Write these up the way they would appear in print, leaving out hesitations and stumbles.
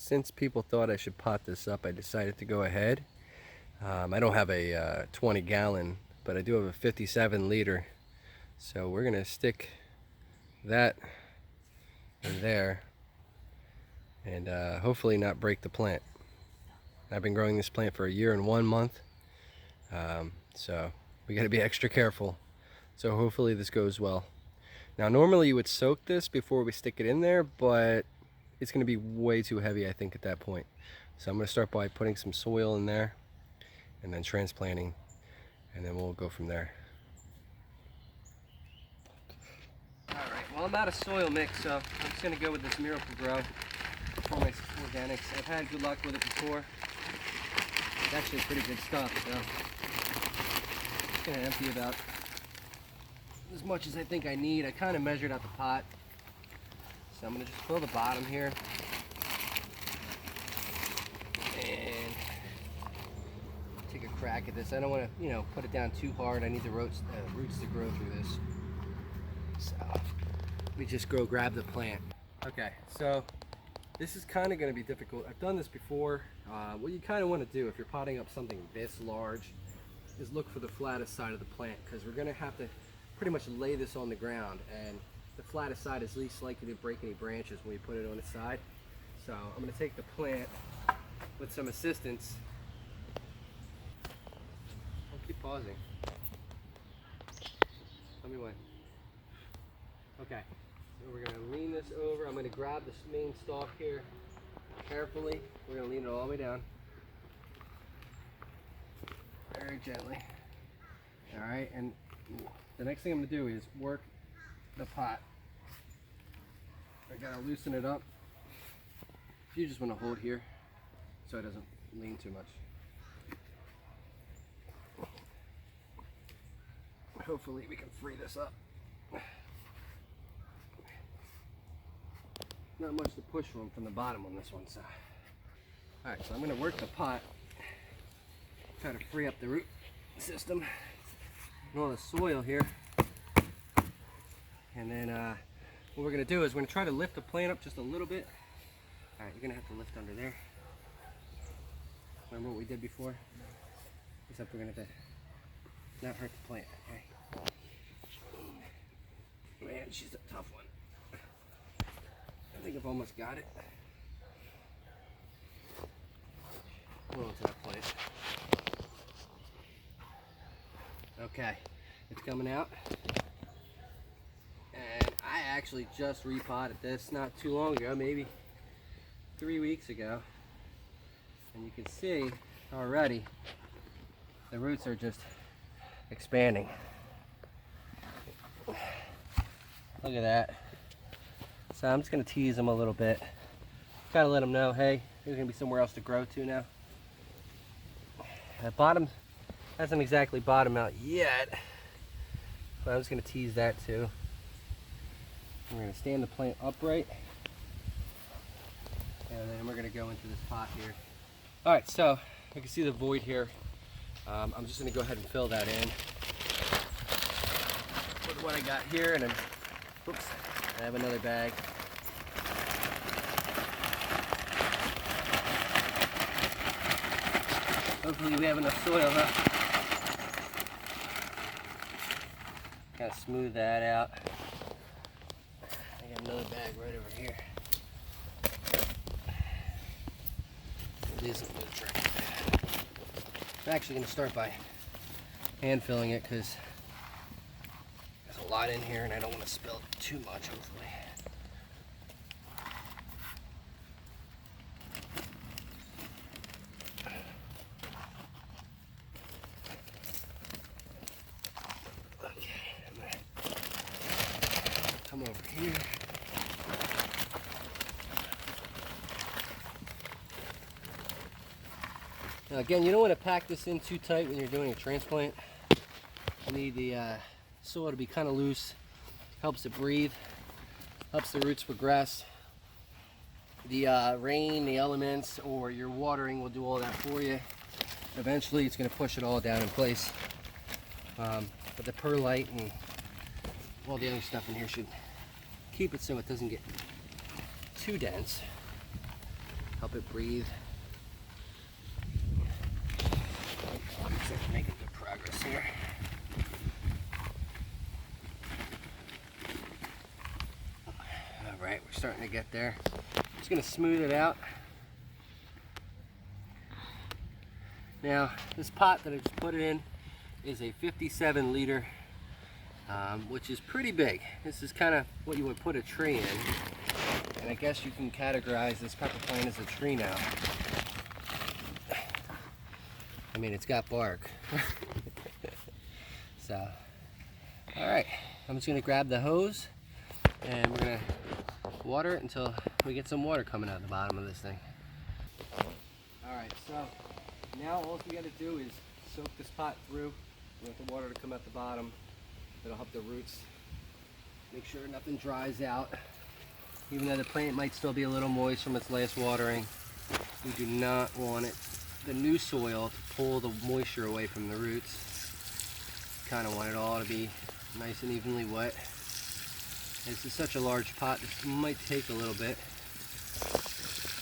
since people thought I should pot this up, I decided to go ahead. I don't have a 20 gallon, but I do have a 57 liter. So we're gonna stick that in there and hopefully not break the plant. I've been growing this plant for a year and 1 month, so we gotta be extra careful. So hopefully this goes well. Now normally you would soak this before we stick it in there, but it's gonna be way too heavy I think at that point. So I'm gonna start by putting some soil in there and then transplanting, and then we'll go from there. Alright, well I'm out of soil mix, so I'm just gonna go with this Miracle-Gro for my organics. I've had good luck with it before. It's actually pretty good stuff, so I'm just gonna empty about as much as I think I need. I kind of measured out the pot, so I'm gonna just fill the bottom here and take a crack at this. I don't want to, put it down too hard. I need the roots to grow through this. So let me just go grab the plant. Okay, so this is kind of going to be difficult. I've done this before. What you kind of want to do if you're potting up something this large is look for the flattest side of the plant, because we're going to have to pretty much lay this on the ground, and the flattest side is least likely to break any branches when we put it on its side. So I'm going to take the plant with some assistance. I'll keep pausing. Tell me when. Okay, so we're going to lean this over. I'm going to grab this main stalk here carefully. We're going to lean it all the way down. Very gently. Alright, and the next thing I'm going to do is work the pot. I got to loosen it up. You just want to hold here so it doesn't lean too much. Hopefully we can free this up. Not much to push from the bottom on this one side. Alright, so I'm going to work the pot, try to free up the root system and all the soil here. And then what we're going to do is we're going to try to lift the plant up just a little bit. Alright, you're going to have to lift under there. Remember what we did before? Except we're going to have to not hurt the plant, okay? Man, she's a tough one. I think I've almost got it. Hold on to that plant. Okay, it's coming out. And I actually just repotted this not too long ago, maybe 3 weeks ago. And you can see already the roots are just expanding. Look at that. So I'm just going to tease them a little bit. Kind of let them know, hey, there's going to be somewhere else to grow to now. The bottom hasn't exactly bottomed out yet, but I'm just going to tease that too. We're going to stand the plant upright, and then we're going to go into this pot here. Alright, so you can see the void here. I'm just going to go ahead and fill that in with what I got here, and then, oops, I have another bag. Hopefully we have enough soil, huh? Kind of smooth that out. I got another bag right over here. I'm actually going to start by hand filling it because there's a lot in here and I don't want to spill too much, hopefully. Okay, I'm going to come over here. Now again, you don't want to pack this in too tight when you're doing a transplant. You need the soil to be kind of loose. Helps it breathe, helps the roots progress. The rain, the elements, or your watering will do all that for you. Eventually it's going to push it all down in place. But the perlite and all the other stuff in here should keep it so it doesn't get too dense. help it breathe. Looks like we're making good progress here. Alright, we're starting to get there. Just going to smooth it out. Now, this pot that I just put it in is a 57 liter, which is pretty big. This is kind of what you would put a tree in. And I guess you can categorize this pepper plant as a tree now. I mean, it's got bark. So, alright, I'm just going to grab the hose and we're going to water it until we get some water coming out of the bottom of this thing. Alright, so now all we got to do is soak this pot through. We want the water to come out the bottom. It'll help the roots. Make sure nothing dries out. Even though the plant might still be a little moist from its last watering, we do not want the new soil to pull the moisture away from the roots. Kind of want it all to be nice and evenly wet. This is such a large pot, this might take a little bit.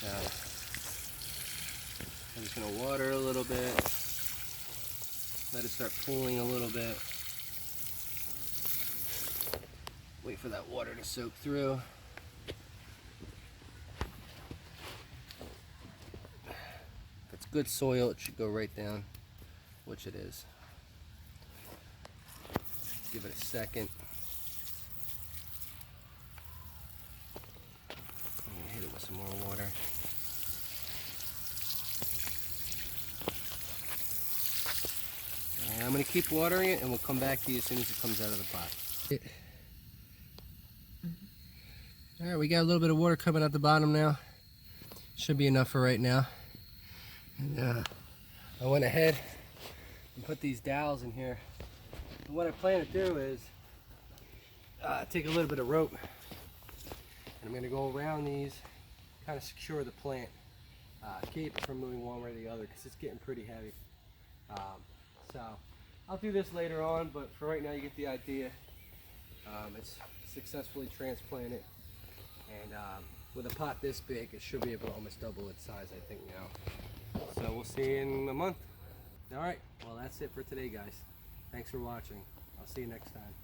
So I'm just going to water a little bit, let it start pooling a little bit. Wait for that water to soak through. If it's good soil, it should go right down, which it is. Give it a second. Hit it with some more water. And I'm going to keep watering it and we'll come back to you as soon as it comes out of the pot. Alright, we got a little bit of water coming out the bottom now. Should be enough for right now. And I went ahead and put these dowels in here. And what I plan to do is take a little bit of rope and I'm going to go around these, kind of secure the plant, keep it from moving one way or the other because it's getting pretty heavy. So I'll do this later on, but for right now you get the idea. It's successfully transplanted, and with a pot this big it should be able to almost double its size, I think, now. So we'll see you in a month. Alright, well that's it for today, guys. Thanks for watching. I'll see you next time.